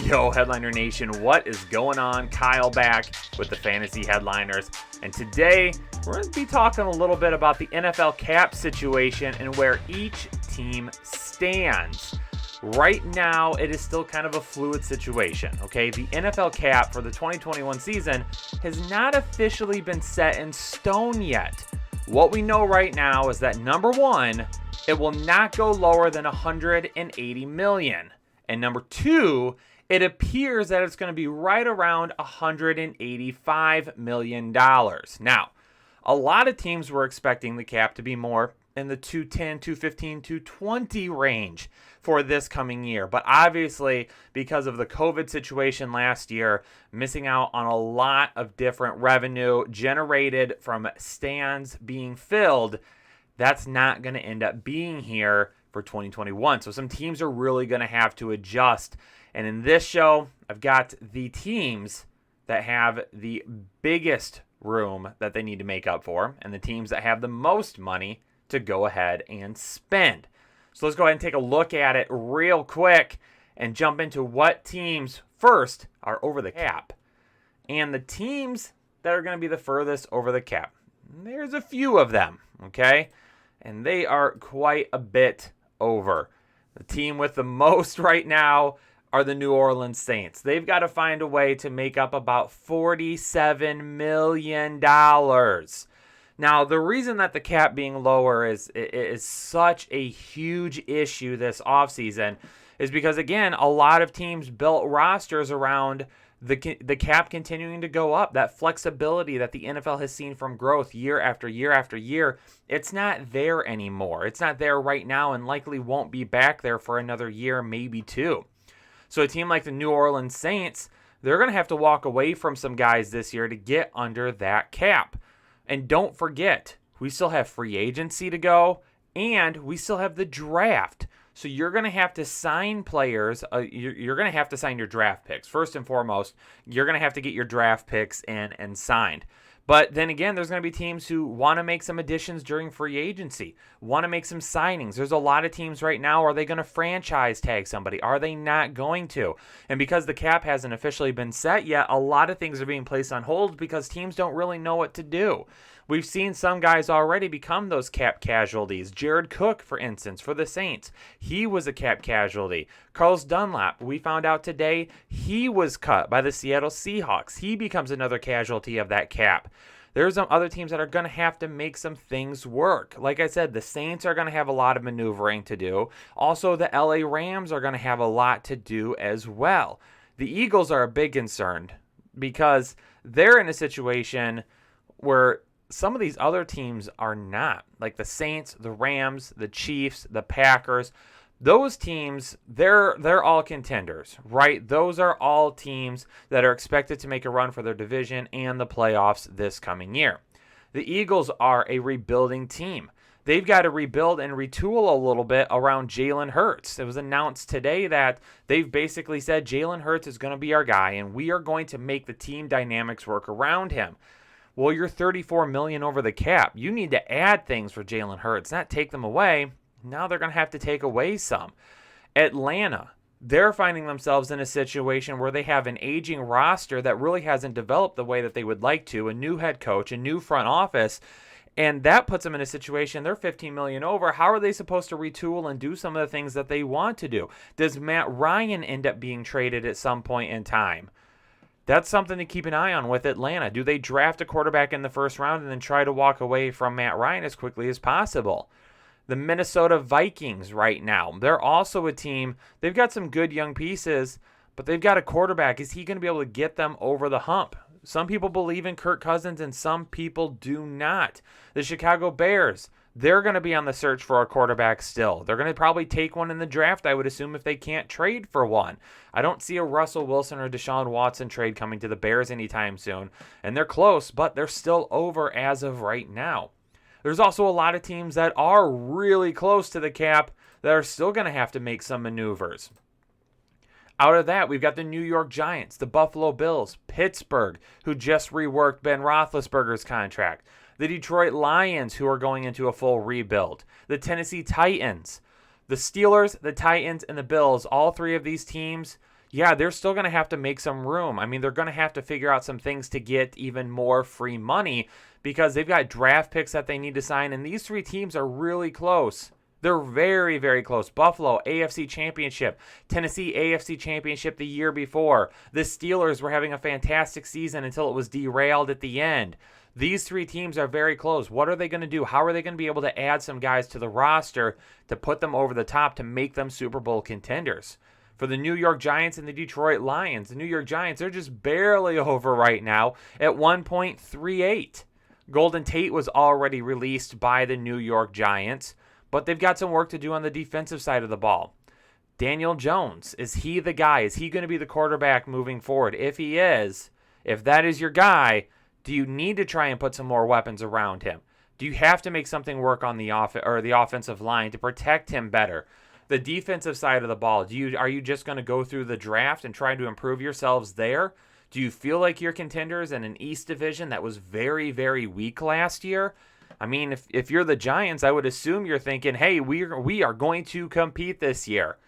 Yo, Headliner Nation, what is going on? Kyle back with the Fantasy Headliners. And today, we're going to be talking a little bit about the NFL cap situation and where each team stands. Right now, it is still kind of a fluid situation, okay? The NFL cap for the 2021 season has not officially been set in stone yet. What we know right now is that number one, it will not go lower than $180 million. And number two, it appears that it's going to be right around $185 million. Now, a lot of teams were expecting the cap to be more in the 210, 215, 220 range for this coming year. But obviously, because of the COVID situation last year, missing out on a lot of different revenue generated from stands being filled, that's not going to end up being here for 2021. So some teams are really going to have to adjust. And in this show, I've got the teams that have the biggest room that they need to make up for, and the teams that have the most money to go ahead and spend. So let's go ahead and take a look at it real quick and jump into what teams first are over the cap. And the teams that are going to be the furthest over the cap, there's a few of them, okay? And they are quite a bit over. The team with the most right now are the New Orleans Saints. They've got to find a way to make up about $47 million. Now, the reason that the cap being lower is such a huge issue this offseason is because, again, a lot of teams built rosters around the cap continuing to go up. That flexibility that the NFL has seen from growth year after year after year, it's not there anymore. It's not there right now and likely won't be back there for another year, maybe two. So a team like the New Orleans Saints, they're going to have to walk away from some guys this year to get under that cap. And don't forget, we still have free agency to go, and we still have the draft. So you're going to have to sign players. You're going to have to sign your draft picks. First and foremost, you're going to have to get your draft picks in and signed. But then again, there's going to be teams who want to make some additions during free agency, want to make some signings. There's a lot of teams right now. Are they going to franchise tag somebody? Are they not going to? And because the cap hasn't officially been set yet, a lot of things are being placed on hold because teams don't really know what to do. We've seen some guys already become those cap casualties. Jared Cook, for instance, for the Saints. He was a cap casualty. Carlos Dunlap, we found out today, he was cut by the Seattle Seahawks. He becomes another casualty of that cap. There's some other teams that are going to have to make some things work. Like I said, the Saints are going to have a lot of maneuvering to do. Also, the LA Rams are going to have a lot to do as well. The Eagles are a big concern because they're in a situation where some of these other teams are not. Like the Saints, the Rams, the Chiefs, the Packers. Those teams, they're all contenders, right? Those are all teams that are expected to make a run for their division and the playoffs this coming year. The Eagles are a rebuilding team. They've got to rebuild and retool a little bit around Jalen Hurts. It was announced today that they've basically said Jalen Hurts is going to be our guy, and we are going to make the team dynamics work around him. Well, you're $34 million over the cap. You need to add things for Jalen Hurts, not take them away. Now they're going to have to take away some. Atlanta, they're finding themselves in a situation where they have an aging roster that really hasn't developed the way that they would like to, a new head coach, a new front office, and that puts them in a situation, they're $15 million over. How are they supposed to retool and do some of the things that they want to do? Does Matt Ryan end up being traded at some point in time? That's something to keep an eye on with Atlanta. Do they draft a quarterback in the first round and then try to walk away from Matt Ryan as quickly as possible? The Minnesota Vikings right now, they're also a team. They've got some good young pieces, but they've got a quarterback. Is he going to be able to get them over the hump? Some people believe in Kirk Cousins and some people do not. The Chicago Bears, they're going to be on the search for a quarterback still. They're going to probably take one in the draft, I would assume, if they can't trade for one. I don't see a Russell Wilson or Deshaun Watson trade coming to the Bears anytime soon. And they're close, but they're still over as of right now. There's also a lot of teams that are really close to the cap that are still going to have to make some maneuvers. Out of that, we've got the New York Giants, the Buffalo Bills, Pittsburgh, who just reworked Ben Roethlisberger's contract, the Detroit Lions, who are going into a full rebuild, the Tennessee Titans, the Steelers, the Titans, and the Bills. All three of these teams, yeah, they're still going to have to make some room. I mean, they're going to have to figure out some things to get even more free money because they've got draft picks that they need to sign, and these three teams are really close. They're very, very close. Buffalo, AFC Championship. Tennessee, AFC Championship the year before. The Steelers were having a fantastic season until it was derailed at the end. These three teams are very close. What are they going to do? How are they going to be able to add some guys to the roster to put them over the top to make them Super Bowl contenders? For the New York Giants and the Detroit Lions, the New York Giants are just barely over right now at 1.38. Golden Tate was already released by the New York Giants, but they've got some work to do on the defensive side of the ball. Daniel Jones, is he the guy? Is he going to be the quarterback moving forward? If he is, if that is your guy, do you need to try and put some more weapons around him? Do you have to make something work on the offensive line to protect him better? The defensive side of the ball, are you just going to go through the draft and try to improve yourselves there? Do you feel like you're contenders in an East division that was very, very weak last year? I mean, if you're the Giants, I would assume you're thinking, hey, we are going to compete this year.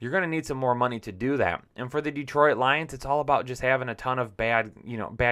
You're going to need some more money to do that. And for the Detroit Lions, it's all about just having a ton of bad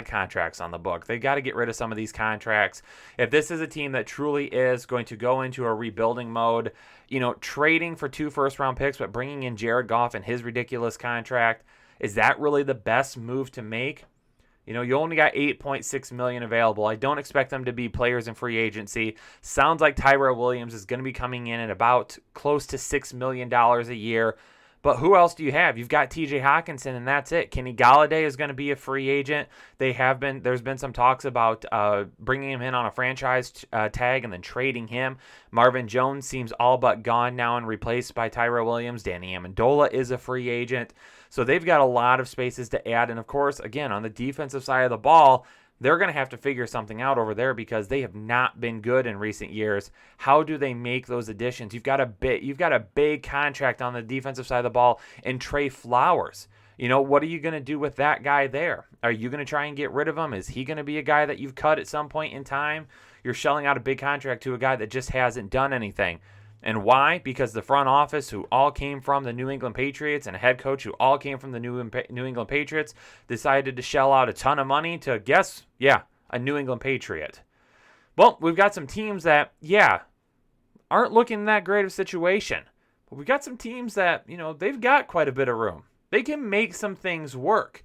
contracts on the book. They got to get rid of some of these contracts. If this is a team that truly is going to go into a rebuilding mode, trading for 2 first-round picks but bringing in Jared Goff and his ridiculous contract, is that really the best move to make? You only got $8.6 million available. I don't expect them to be players in free agency. Sounds like Tyrell Williams is going to be coming in at about close to $6 million a year. But who else do you have? You've got TJ Hawkinson, and that's it. Kenny Golladay is going to be a free agent. There's been some talks about bringing him in on a franchise tag and then trading him. Marvin Jones seems all but gone now and replaced by Tyrell Williams. Danny Amendola is a free agent. So they've got a lot of spaces to add. And, of course, again, on the defensive side of the ball, they're going to have to figure something out over there because they have not been good in recent years. How do they make those additions? You've got a big contract on the defensive side of the ball in Trey Flowers. What are you going to do with that guy there? Are you going to try and get rid of him? Is he going to be a guy that you've cut at some point in time? You're shelling out a big contract to a guy that just hasn't done anything. And why? Because the front office, who all came from the New England Patriots, and a head coach who all came from the New England Patriots, decided to shell out a ton of money to, a New England Patriot. Well, we've got some teams that, aren't looking in that great of a situation. But we've got some teams that, they've got quite a bit of room. They can make some things work.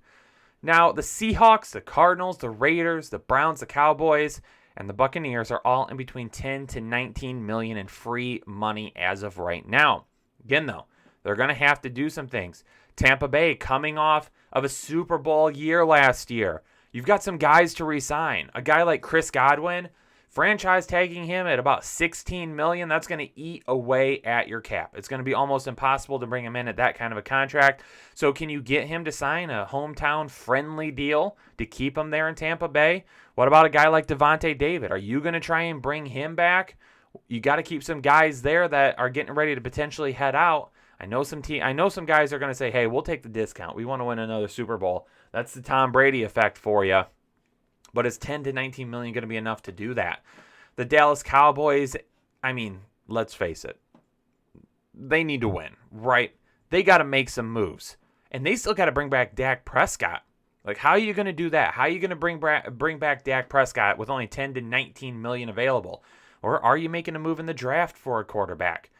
Now, the Seahawks, the Cardinals, the Raiders, the Browns, the Cowboys, and the Buccaneers are all in between 10 to 19 million in free money as of right now. Again, though, they're going to have to do some things. Tampa Bay coming off of a Super Bowl year last year. You've got some guys to re-sign. A guy like Chris Godwin, franchise tagging him at about 16 million, that's going to eat away at your cap. It's going to be almost impossible to bring him in at that kind of a contract. So can you get him to sign a hometown friendly deal to keep him there in Tampa Bay? What about a guy like Devontae David? Are you going to try and bring him back? You got to keep some guys there that are getting ready to potentially head out. I know some guys are going to say, hey, we'll take the discount. We want to win another Super Bowl. That's the Tom Brady effect for you. But is 10 to 19 million going to be enough to do that? The Dallas Cowboys, let's face it. They need to win, right? They got to make some moves. And they still got to bring back Dak Prescott. Like, how are you going to do that? How are you going to bring back Dak Prescott with only 10 to 19 million available? Or are you making a move in the draft for a quarterback?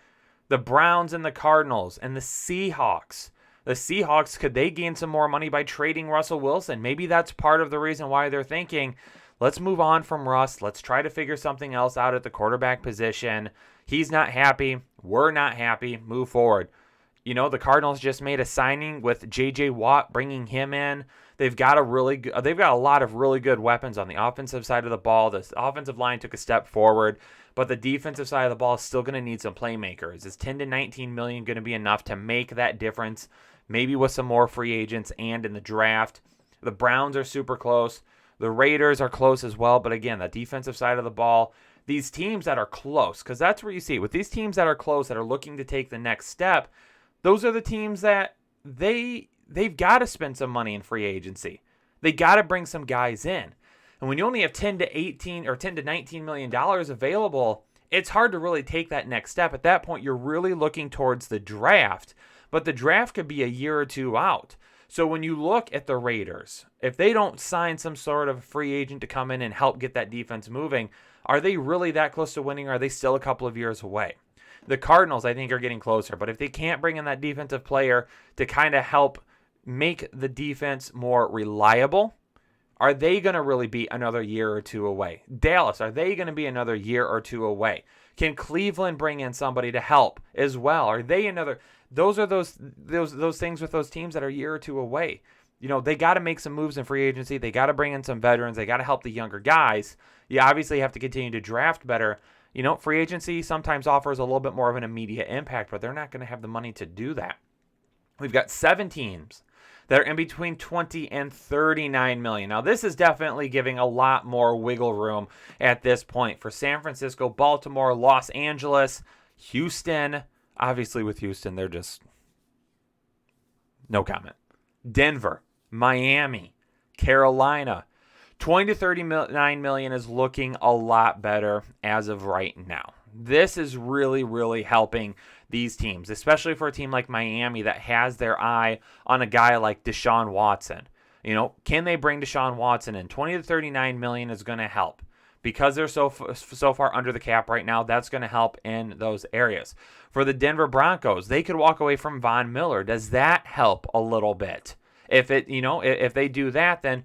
The Browns and the Cardinals and the Seahawks. The Seahawks, could they gain some more money by trading Russell Wilson? Maybe that's part of the reason why they're thinking, let's move on from Russ. Let's try to figure something else out at the quarterback position. He's not happy. We're not happy. Move forward. The Cardinals just made a signing with J.J. Watt, bringing him in. They've got a lot of really good weapons on the offensive side of the ball. The offensive line took a step forward, but the defensive side of the ball is still going to need some playmakers. Is 10 to 19 million going to be enough to make that difference? Maybe with some more free agents and in the draft. The Browns are super close. The Raiders are close as well. But again, the defensive side of the ball, these teams that are close, because that's where you see it. With these teams that are close, that are looking to take the next step, those are the teams that they've got to spend some money in free agency. They got to bring some guys in. And when you only have 10 to 18 or 10 to 19 million dollars available, it's hard to really take that next step. At that point, you're really looking towards the draft. but the draft could be a year or two out. So when you look at the Raiders, if they don't sign some sort of free agent to come in and help get that defense moving, are they really that close to winning, or are they still a couple of years away? The Cardinals, I think, are getting closer, but if they can't bring in that defensive player to kind of help make the defense more reliable, are they going to really be another year or two away? Dallas, are they going to be another year or two away? Can Cleveland bring in somebody to help as well? Are they another? Those are those things with those teams that are a year or two away. They got to make some moves in free agency. They got to bring in some veterans. They got to help the younger guys. You obviously have to continue to draft better. Free agency sometimes offers a little bit more of an immediate impact, but they're not going to have the money to do that. We've got 7 teams that are in between 20 and 39 million. Now, this is definitely giving a lot more wiggle room at this point for San Francisco, Baltimore, Los Angeles, Houston. Obviously, with Houston, they're just no comment. Denver, Miami, Carolina. 20 to 39 million is looking a lot better as of right now. This is really, really helping these teams, especially for a team like Miami that has their eye on a guy like Deshaun Watson. Can they bring Deshaun Watson in? 20 to 39 million is going to help. Because they're so far under the cap right now, that's going to help in those areas. For the Denver Broncos, they could walk away from Von Miller. Does that help a little bit? If they do that, then,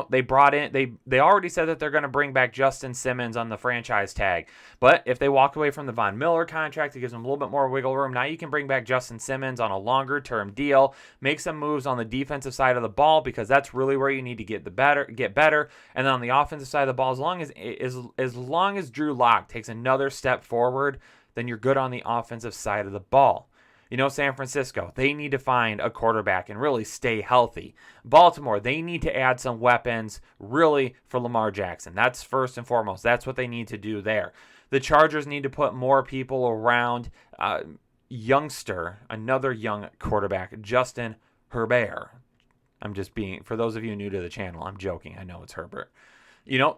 they brought in, they already said that they're going to bring back Justin Simmons on the franchise tag. But if they walk away from the Von Miller contract, it gives them a little bit more wiggle room. Now you can bring back Justin Simmons on a longer term deal, make some moves on the defensive side of the ball, because that's really where you need to get better. And then on the offensive side of the ball, as long as Drew Lock takes another step forward, then you're good on the offensive side of the ball. San Francisco, they need to find a quarterback and really stay healthy. Baltimore, they need to add some weapons really for Lamar Jackson. That's first and foremost. That's what they need to do there. The Chargers need to put more people around another young quarterback, Justin Herbert. For those of you new to the channel, I'm joking. I know it's Herbert.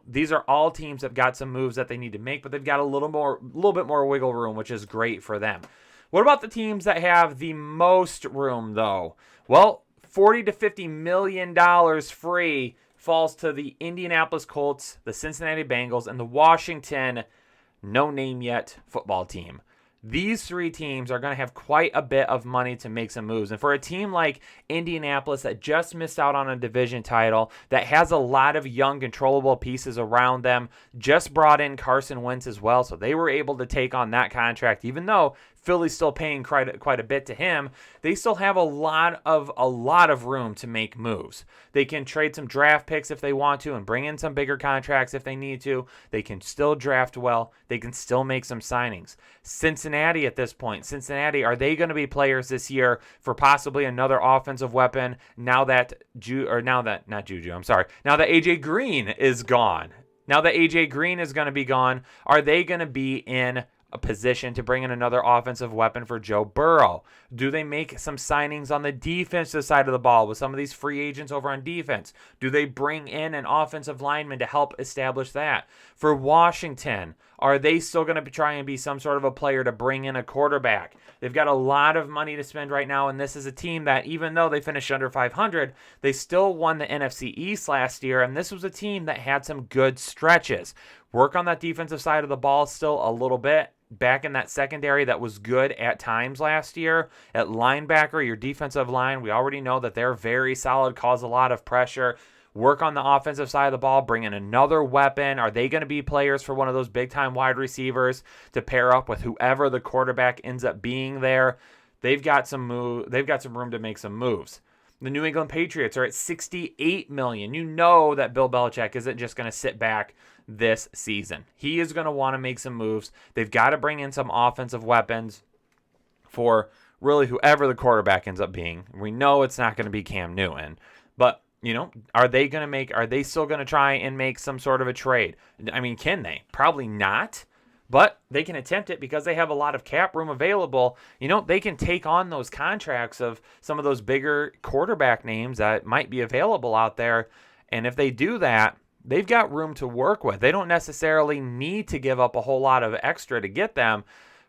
These are all teams that have got some moves that they need to make, but they've got a little bit more wiggle room, which is great for them. What about the teams that have the most room, though? Well, $40 to $50 million free falls to the Indianapolis Colts, the Cincinnati Bengals, and the Washington, no name yet, football team. These 3 teams are going to have quite a bit of money to make some moves. And for a team like Indianapolis that just missed out on a division title, that has a lot of young, controllable pieces around them, just brought in Carson Wentz as well, so they were able to take on that contract, even though Philly's still paying quite a bit to him. They still have a lot of room to make moves. They can trade some draft picks if they want to and bring in some bigger contracts if they need to. They can still draft well. They can still make some signings. Cincinnati at this point. Are they going to be players this year for possibly another offensive weapon now that AJ Green is gone? Now that AJ Green is going to be gone, are they going to be in a position to bring in another offensive weapon for Joe Burrow? Do they make some signings on the defensive side of the ball with some of these free agents over on defense? Do they bring in an offensive lineman to help establish that? For Washington, are they still going to try and be some sort of a player to bring in a quarterback? They've got a lot of money to spend right now, and this is a team that, even though they finished under 500, they still won the NFC East last year, and this was a team that had some good stretches. Work on that defensive side of the ball still a little bit. Back in that secondary that was good at times last year. At linebacker, your defensive line, we already know that they're very solid, cause a lot of pressure. Work on the offensive side of the ball, bring in another weapon. Are they going to be players for one of those big-time wide receivers to pair up with whoever the quarterback ends up being there? They've got some room to make some moves. The New England Patriots are at $68 million. You know that Bill Belichick isn't just going to sit back this season. He is going to want to make some moves. They've got to bring in some offensive weapons for really whoever the quarterback ends up being. We know it's not going to be Cam Newton, but are they still going to try and make some sort of a trade? I mean, can they? Probably not. But they can attempt it because they have a lot of cap room available. They can take on those contracts of some of those bigger quarterback names that might be available out there. And if they do that, they've got room to work with. They don't necessarily need to give up a whole lot of extra to get them.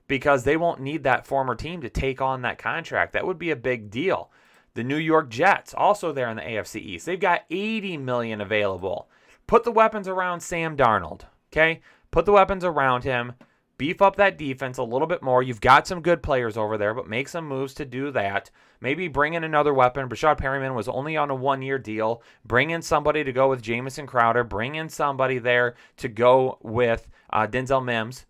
because they won't need that former team to take on that contract. That would be a big deal. The New York Jets, also there in the AFC East, they've got $80 million available. Put the weapons around Sam Darnold, okay? Put the weapons around him. Beef up that defense a little bit more. You've got some good players over there, but make some moves to do that. Maybe bring in another weapon. Brashad Perryman was only on a one-year deal. Bring in somebody to go with Jamison Crowder. Bring in somebody there to go with Denzel Mims.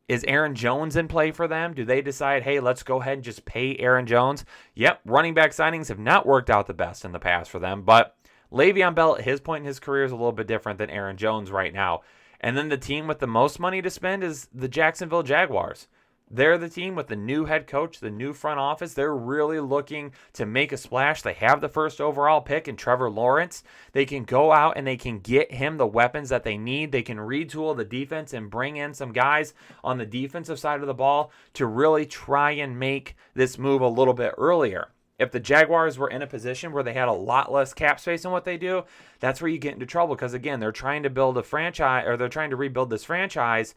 Is Aaron Jones in play for them? Do they decide, hey, let's go ahead and just pay Aaron Jones? Yep, running back signings have not worked out the best in the past for them, but Le'Veon Bell at his point in his career is a little bit different than Aaron Jones right now. And then the team with the most money to spend is the Jacksonville Jaguars. They're the team with the new head coach, the new front office. They're really looking to make a splash. They have the first overall pick in Trevor Lawrence. They can go out and they can get him the weapons that they need. They can retool the defense and bring in some guys on the defensive side of the ball to really try and make this move a little bit earlier. If the Jaguars were in a position where they had a lot less cap space than what they do, that's where you get into trouble because, again, they're trying to build a franchise, or they're trying to rebuild this franchise.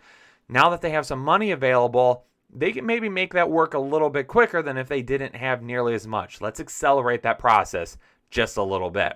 Now that they have some money available, they can maybe make that work a little bit quicker than if they didn't have nearly as much. Let's accelerate that process just a little bit.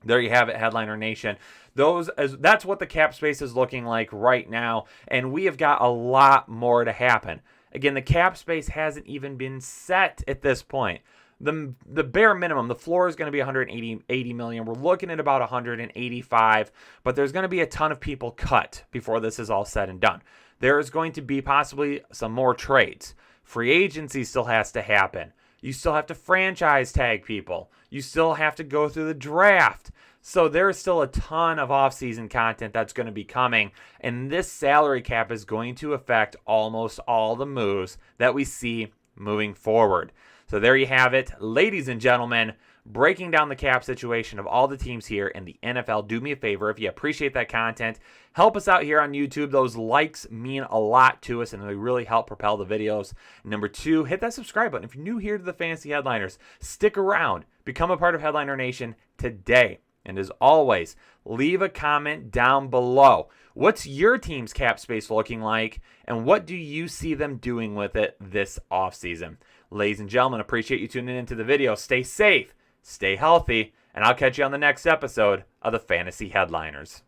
There you have it, Headliner Nation. That's what the cap space is looking like right now, and we have got a lot more to happen. Again, the cap space hasn't even been set at this point. The bare minimum, the floor is going to be $180 million. We're looking at about $185, but there's going to be a ton of people cut before this is all said and done. There is going to be possibly some more trades. Free agency still has to happen. You still have to franchise tag people. You still have to go through the draft. So there's still a ton of offseason content that's going to be coming, and this salary cap is going to affect almost all the moves that we see moving forward. So there you have it, ladies and gentlemen, breaking down the cap situation of all the teams here in the NFL. Do me a favor, if you appreciate that content, help us out here on YouTube. Those likes mean a lot to us, and they really help propel the videos. Number 2, hit that subscribe button. If you're new here to the Fantasy Headliners, stick around. Become a part of Headliner Nation today. And as always, leave a comment down below. What's your team's cap space looking like, and what do you see them doing with it this offseason? Ladies and gentlemen, appreciate you tuning into the video. Stay safe, stay healthy, and I'll catch you on the next episode of the Fantasy Headliners.